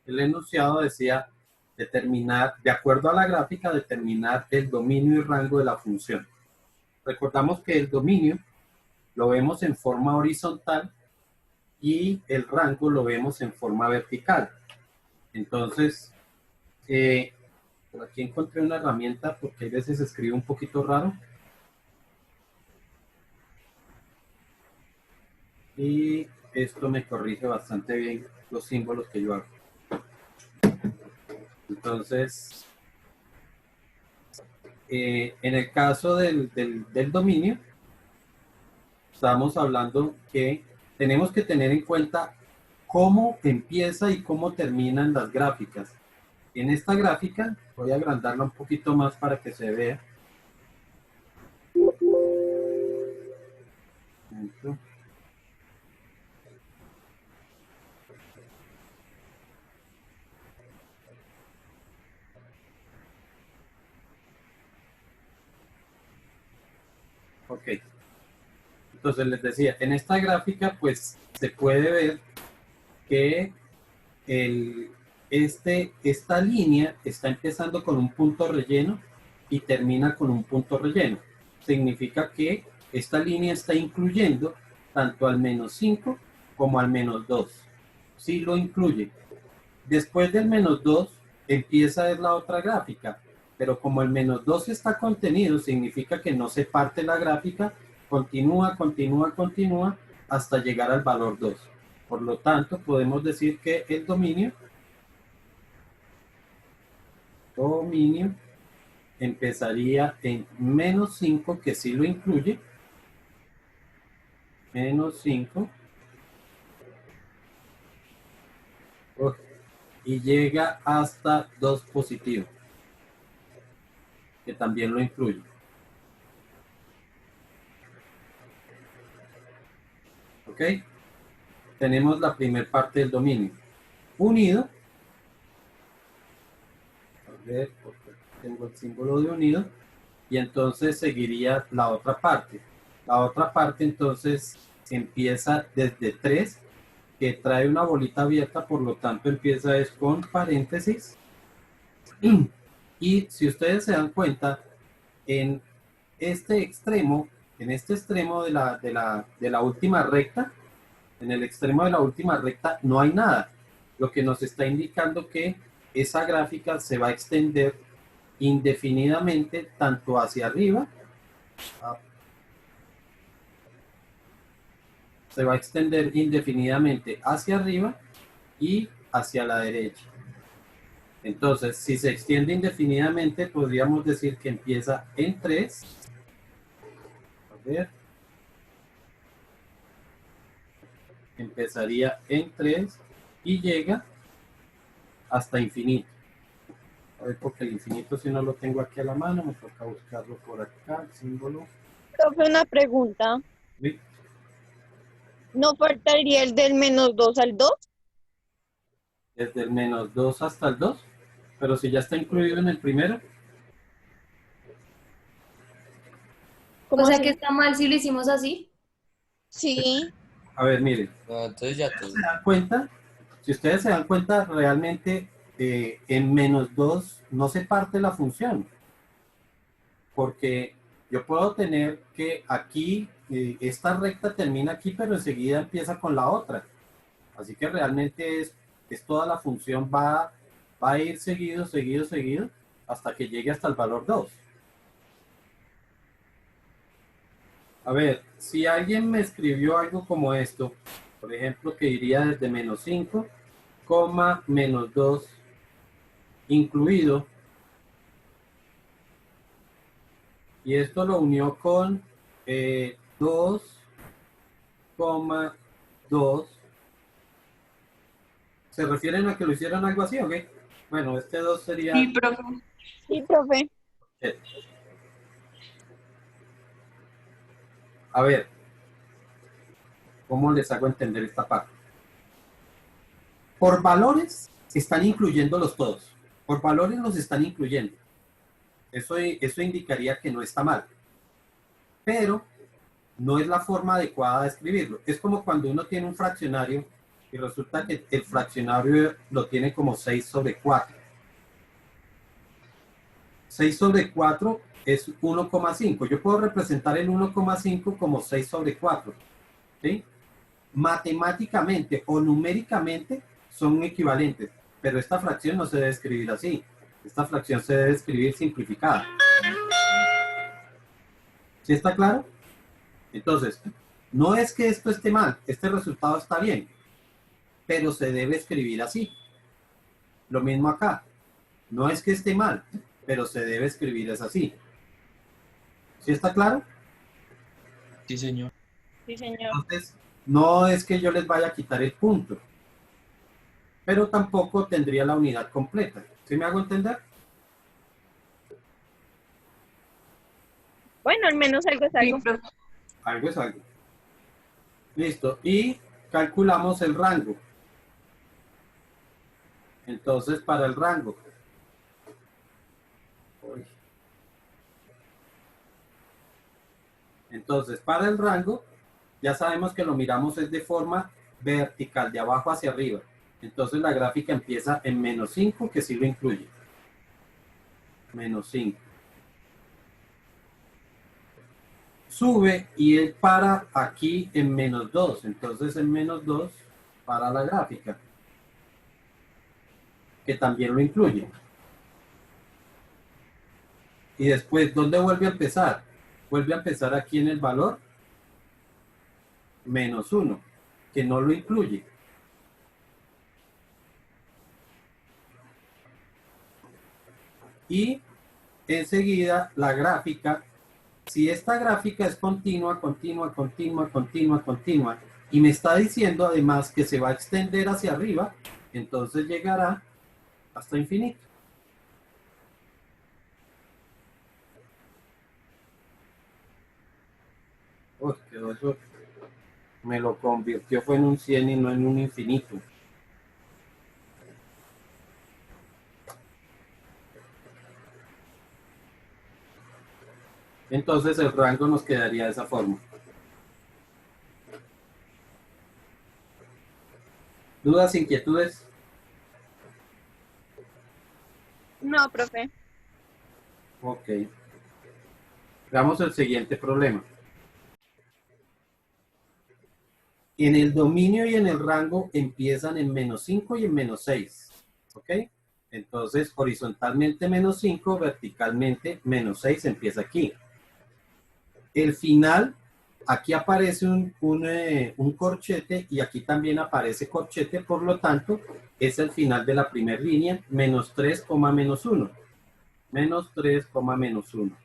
El enunciado decía determinar, de acuerdo a la gráfica, determinar el dominio y rango de la función. Recordamos que el dominio lo vemos en forma horizontal y el rango lo vemos en forma vertical. Entonces, por aquí encontré una herramienta porque a veces se escribe un poquito raro. Y esto me corrige bastante bien los símbolos que yo hago. Entonces, en el caso del dominio, estamos hablando que tenemos que tener en cuenta cómo empieza y cómo terminan las gráficas. En esta gráfica, voy a agrandarla un poquito más para que se vea. Ok, entonces les decía, en esta gráfica pues se puede ver que esta línea está empezando con un punto relleno y termina con un punto relleno. Significa que esta línea está incluyendo tanto al -5 como al -2. Sí lo incluye. Después del -2 empieza a ver la otra gráfica, pero como el -2 está contenido, significa que no se parte la gráfica, continúa, continúa, continúa hasta llegar al valor 2. Por lo tanto, podemos decir que el dominio empezaría en -5, que sí lo incluye, -5, y llega hasta 2 positivo, que también lo incluye. ¿Ok? Tenemos la primera parte del dominio. Unido, a ver, porque tengo el símbolo de unido, y entonces seguiría la otra parte. La otra parte entonces empieza desde 3, que trae una bolita abierta, por lo tanto empieza es con paréntesis. Y si ustedes se dan cuenta, en este extremo de la última recta, en el extremo de la última recta no hay nada, lo que nos está indicando que esa gráfica se va a extender indefinidamente tanto hacia arriba, se va a extender indefinidamente hacia arriba y hacia la derecha. Entonces, si se extiende indefinidamente, podríamos decir que empieza en 3. A ver. Empezaría en 3 y llega hasta infinito. A ver, porque el infinito, si no lo tengo aquí a la mano, me toca buscarlo por acá, el símbolo. Profe, una pregunta. ¿Sí? ¿No faltaría el del -2 al 2? Desde el -2 hasta el 2, pero si ya está incluido en el primero. O ¿Cómo sea que así? está mal si lo hicimos así. Sí. A ver, miren, No, entonces ya ¿se todo. dan cuenta? Si ustedes se dan cuenta, realmente en -2 no se parte la función, porque yo puedo tener que aquí, esta recta termina aquí, pero enseguida empieza con la otra. Así que realmente es toda la función, va a ir seguido, seguido, seguido, hasta que llegue hasta el valor 2. A ver, si alguien me escribió algo como esto, por ejemplo, que iría desde -5, -2, incluido, y esto lo unió con 2,2. ¿Se refieren a que lo hicieron algo así o qué? Bueno, este 2 Sí, sería... profe. Sí, profe. A ver, ¿cómo les hago entender esta parte? Por valores están incluyéndolos todos. Por valores los están incluyendo. Eso indicaría que no está mal. Pero no es la forma adecuada de escribirlo. Es como cuando uno tiene un fraccionario y resulta que el fraccionario lo tiene como 6 sobre 4. 6 sobre 4 es 1,5. Yo puedo representar el 1,5 como 6 sobre 4. ¿Sí? Matemáticamente o numéricamente son equivalentes, pero esta fracción no se debe escribir así. Esta fracción se debe escribir simplificada. ¿Sí está claro? Entonces, no es que esto esté mal, este resultado está bien, pero se debe escribir así. Lo mismo acá. No es que esté mal, pero se debe escribir es así. ¿Sí está claro? Sí, señor. Sí, señor. Entonces, no es que yo les vaya a quitar el punto, pero tampoco tendría la unidad completa. ¿Sí me hago entender? Bueno, al menos algo es algo. Algo es algo. Listo. Y calculamos el rango. Entonces, para el rango. Entonces, para el rango, ya sabemos que lo miramos es de forma vertical, de abajo hacia arriba. Entonces, la gráfica empieza en menos 5, que sí lo incluye. Menos 5. Sube y él para aquí en menos 2. Entonces, en menos 2 para la gráfica, que también lo incluye. Y después, ¿dónde vuelve a empezar? Vuelve a empezar aquí en el valor menos 1, que no lo incluye. Y enseguida la gráfica, si esta gráfica es continua, continua, continua, continua, continua, y me está diciendo además que se va a extender hacia arriba, entonces llegará hasta infinito. Uy, quedó eso. Me lo convirtió, fue en un 100 y no en un infinito. Entonces el rango nos quedaría de esa forma. ¿Dudas, inquietudes? No, profe. Ok. Veamos el siguiente problema. En el dominio y en el rango empiezan en menos 5 y en menos 6. ¿Ok? Entonces, horizontalmente menos 5, verticalmente menos 6 empieza aquí. El final, aquí aparece un corchete y aquí también aparece corchete, por lo tanto, es el final de la primera línea, menos 3, menos 1. Menos 3, menos 1.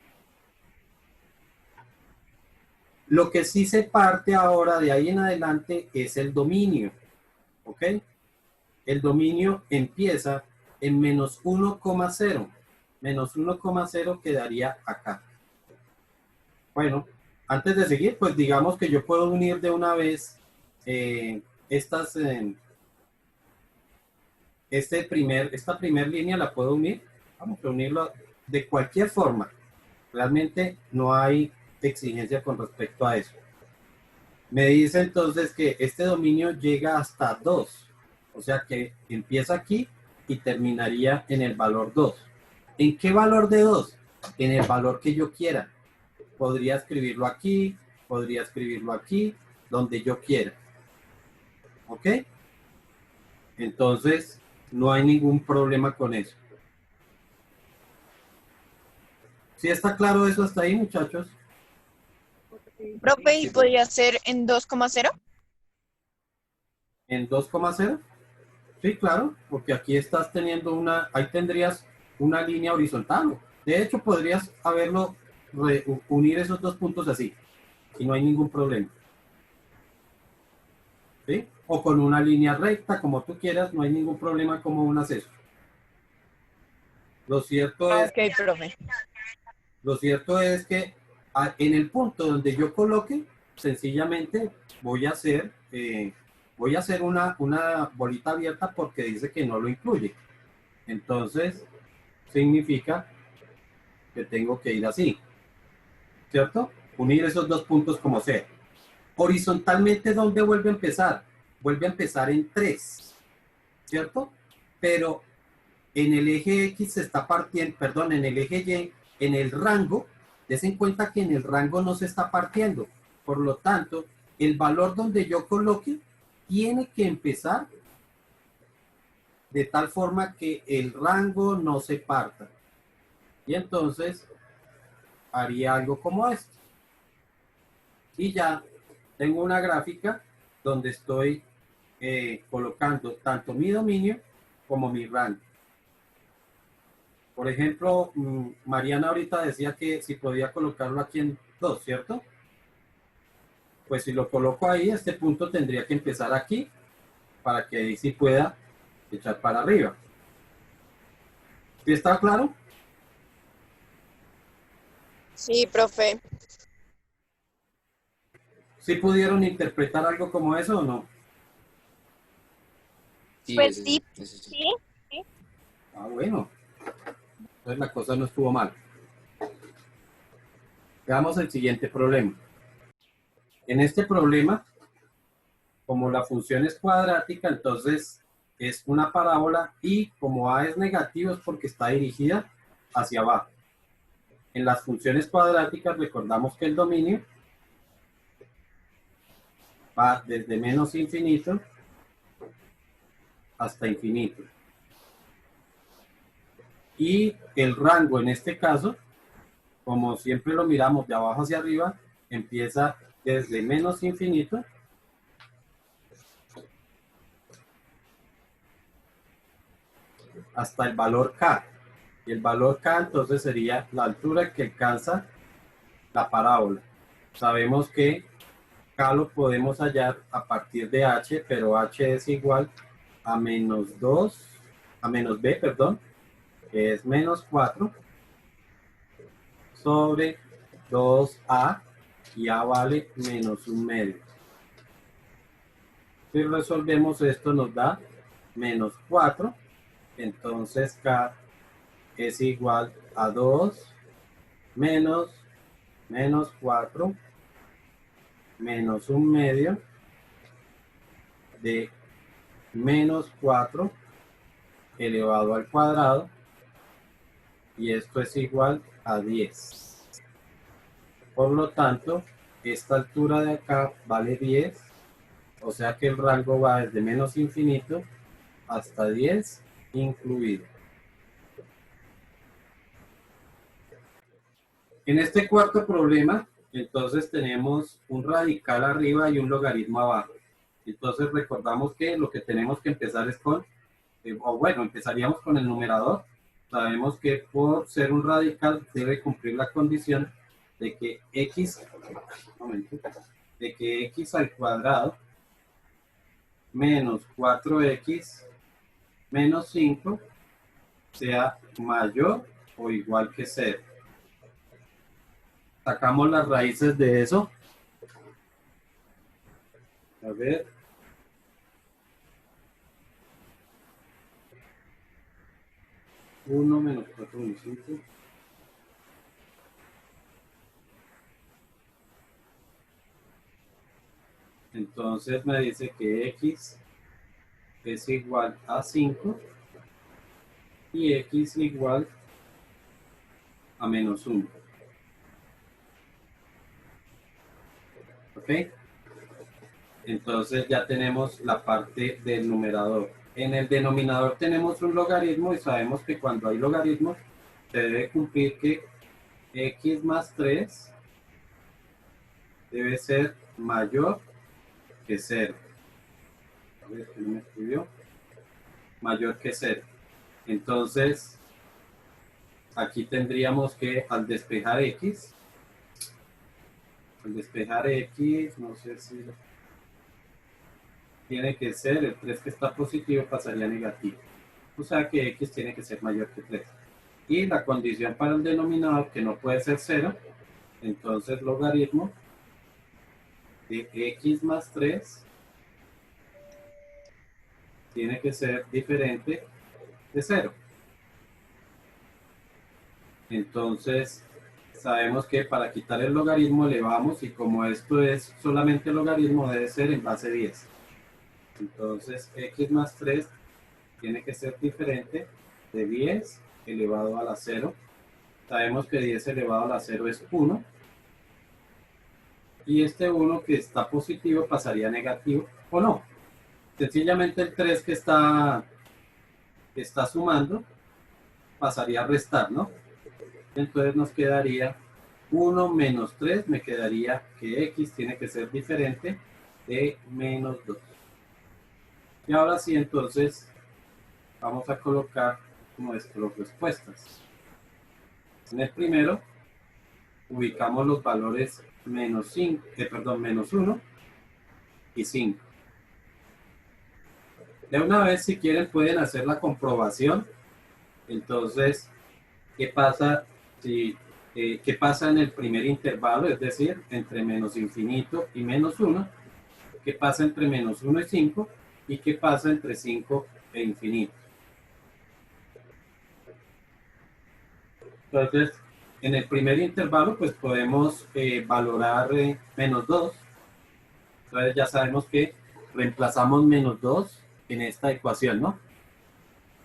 Lo que sí se parte ahora de ahí en adelante es el dominio. ¿Ok? El dominio empieza en menos 1,0. Menos 1,0 quedaría acá. Bueno, antes de seguir, pues digamos que yo puedo unir de una vez esta primera línea la puedo unir. Vamos a unirlo de cualquier forma. Realmente no hay exigencia con respecto a eso. Me dice entonces que este dominio llega hasta 2. O sea que empieza aquí y terminaría en el valor 2. ¿En qué valor de 2? En el valor que yo quiera. Podría escribirlo aquí, podría escribirlo aquí, donde yo quiera. ¿Ok? Entonces, no hay ningún problema con eso. ¿Sí está claro eso hasta ahí, muchachos? Profe, ¿y podría ser en 2,0? ¿En 2,0? Sí, claro, porque aquí estás teniendo ahí tendrías una línea horizontal. De hecho, podrías unir esos dos puntos así, y no hay ningún problema. ¿Sí? O con una línea recta, como tú quieras, no hay ningún problema como un acceso. Lo cierto es, Ok, profe. lo cierto es que en el punto donde yo coloque, sencillamente voy a hacer una bolita abierta porque dice que no lo incluye. Entonces, significa que tengo que ir así, ¿cierto? Unir esos dos puntos como sea. Horizontalmente, ¿dónde vuelve a empezar? vuelve a empezar en 3, ¿cierto? Pero en el eje X se está partiendo, perdón, en el eje Y, en el rango, des en cuenta que en el rango no se está partiendo. Por lo tanto, el valor donde yo coloque tiene que empezar de tal forma que el rango no se parta. Y entonces haría algo como esto. Y ya tengo una gráfica donde estoy colocando tanto mi dominio como mi rango. Por ejemplo, Mariana ahorita decía que si podía colocarlo aquí en 2, ¿cierto? Pues si lo coloco ahí, este punto tendría que empezar aquí para que ahí sí pueda echar para arriba. ¿Sí está claro? Sí, profe. ¿Sí pudieron interpretar algo como eso o no? Sí, Pues ese sí, sí, ese sí. sí. Ah, bueno. Entonces la cosa no estuvo mal. Veamos el siguiente problema. En este problema, como la función es cuadrática, entonces es una parábola y como A es negativo es porque está dirigida hacia abajo. En las funciones cuadráticas recordamos que el dominio va desde menos infinito hasta infinito. Y el rango en este caso, como siempre lo miramos de abajo hacia arriba, empieza desde menos infinito hasta el valor k. Y el valor k entonces sería la altura que alcanza la parábola. Sabemos que k lo podemos hallar a partir de h, pero h es igual a menos 2, a menos b, perdón, que es menos 4 sobre 2a, y a vale menos 1/2. Si resolvemos esto nos da menos 4, entonces k es igual a 2 menos 4 menos 1/2 de menos 4 elevado al cuadrado, y esto es igual a 10. Por lo tanto, esta altura de acá vale 10, o sea que el rango va desde menos infinito hasta 10 incluido. En este cuarto problema, entonces tenemos un radical arriba y un logaritmo abajo. Entonces recordamos que lo que tenemos que empezar es con, o bueno, empezaríamos con el numerador. Sabemos que por ser un radical debe cumplir la condición de que x, de que x al cuadrado menos 4x menos 5 sea mayor o igual que 0. Sacamos las raíces de eso. A ver. Uno menos 4 menos 5. Entonces me dice que x es igual a 5 y x igual a menos 1. ¿Ok? Entonces ya tenemos la parte del numerador. En el denominador tenemos un logaritmo y sabemos que cuando hay logaritmos se debe cumplir que x más 3 debe ser mayor que 0. A ver, ¿qué no me escribió? Mayor que 0. Entonces, aquí tendríamos que al despejar x, no sé si tiene que ser, el 3 que está positivo pasaría a negativo. O sea que x tiene que ser mayor que 3. Y la condición para el denominador, que no puede ser 0, entonces logaritmo de x más 3 tiene que ser diferente de 0. Entonces, sabemos que para quitar el logaritmo elevamos, y como esto es solamente logaritmo, debe ser en base 10. Entonces, x más 3 tiene que ser diferente de 10 elevado a la 0. Sabemos que 10 elevado a la 0 es 1. Y este 1 que está positivo pasaría a negativo, ¿o no? Sencillamente el 3 que está sumando pasaría a restar, ¿no? Entonces nos quedaría 1 menos 3, me quedaría que x tiene que ser diferente de menos 2. Y ahora sí, entonces, vamos a colocar nuestras respuestas. En el primero, ubicamos los valores menos 1 y 5. De una vez, si quieren, pueden hacer la comprobación. Entonces, ¿qué pasa qué pasa en el primer intervalo? Es decir, entre menos infinito y menos 1. ¿Qué pasa entre menos 1 y 5? ¿Y qué pasa entre 5 e infinito? Entonces, en el primer intervalo, pues podemos valorar menos 2. Entonces ya sabemos que reemplazamos menos 2 en esta ecuación, ¿no?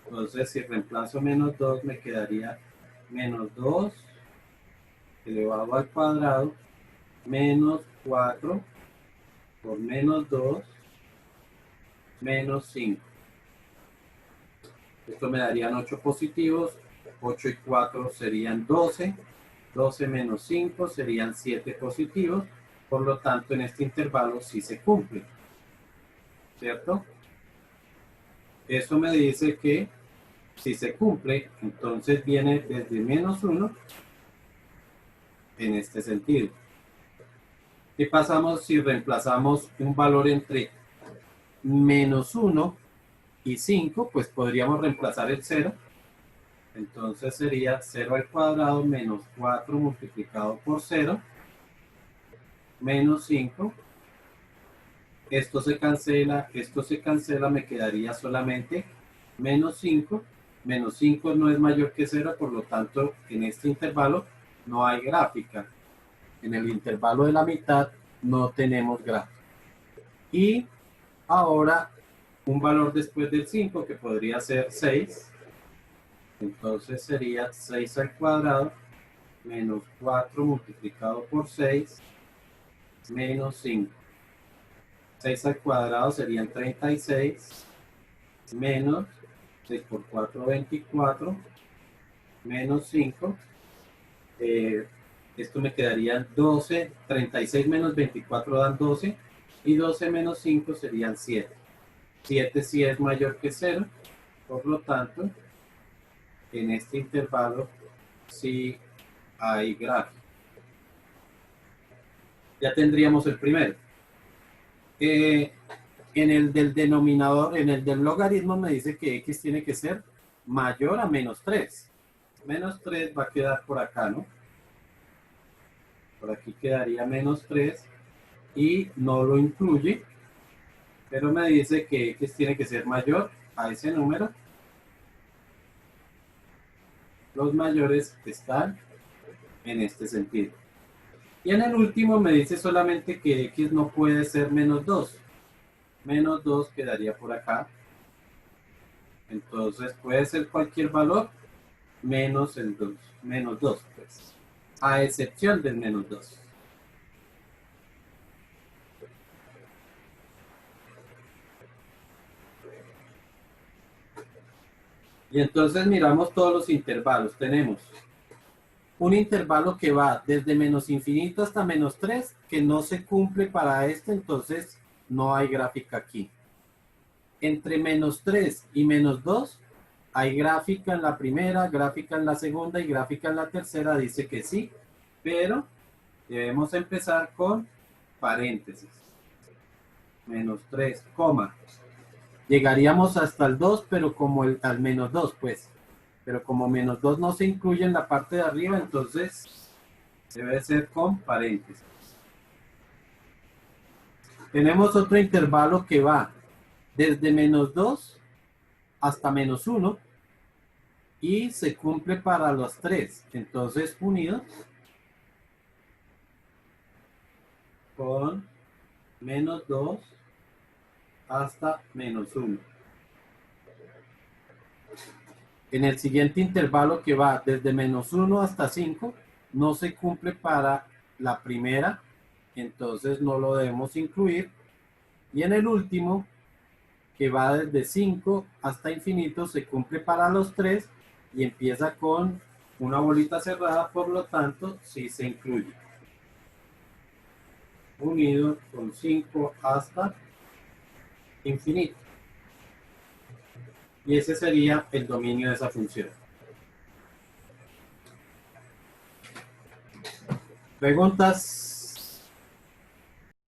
Entonces, si reemplazo menos 2, me quedaría menos 2 elevado al cuadrado menos 4 por menos 2 menos 5. Esto me darían 8 positivos. 8 y 4 serían 12. 12 menos 5 serían 7 positivos. Por lo tanto, en este intervalo sí se cumple. ¿Cierto? Eso me dice que si se cumple, entonces viene desde menos 1 en este sentido. ¿Qué pasamos si reemplazamos un valor entre menos 1 y 5? Pues podríamos reemplazar el 0. Entonces sería 0 al cuadrado menos 4 multiplicado por 0 menos 5. Esto se cancela, me quedaría solamente menos 5. Menos 5 no es mayor que 0, por lo tanto, en este intervalo no hay gráfica. En el intervalo de la mitad no tenemos gráfica. Y ahora, un valor después del 5, que podría ser 6. Entonces sería 6 al cuadrado menos 4 multiplicado por 6 menos 5. 6 al cuadrado serían 36 menos 6 por 4, 24 menos 5. Esto me quedaría 12. 36 menos 24 dan 12 y 12 menos 5 serían 7. 7 sí es mayor que 0, por lo tanto, en este intervalo sí hay gráfico. Ya tendríamos el primero. En el del denominador, en el del logaritmo me dice que x tiene que ser mayor a menos 3. Menos 3 va a quedar por acá, ¿no? Por aquí quedaría menos 3 y no lo incluye, pero me dice que x tiene que ser mayor a ese número. Los mayores están en este sentido. Y en el último me dice solamente que x no puede ser menos 2. Menos 2 quedaría por acá. Entonces puede ser cualquier valor menos el 2. Menos 2, pues. A excepción del menos 2. Y entonces miramos todos los intervalos. Tenemos un intervalo que va desde menos infinito hasta menos 3, que no se cumple para este, entonces no hay gráfica aquí. Entre menos 3 y menos 2, hay gráfica en la primera, gráfica en la segunda y gráfica en la tercera, dice que sí, pero debemos empezar con paréntesis. Menos 3, coma. Llegaríamos hasta el 2, pero como al menos 2, pues. Pero como menos 2 no se incluye en la parte de arriba, entonces debe ser con paréntesis. Tenemos otro intervalo que va desde menos 2 hasta menos 1 y se cumple para los 3. Entonces, unidos con menos 2 hasta -1. En el siguiente intervalo, que va desde -1 hasta 5, no se cumple para la primera, entonces no lo debemos incluir. Y en el último, que va desde 5 hasta infinito, se cumple para los 3 y empieza con una bolita cerrada, por lo tanto sí se incluye. Unido con 5 hasta infinito. Y ese sería el dominio de esa función. ¿Preguntas?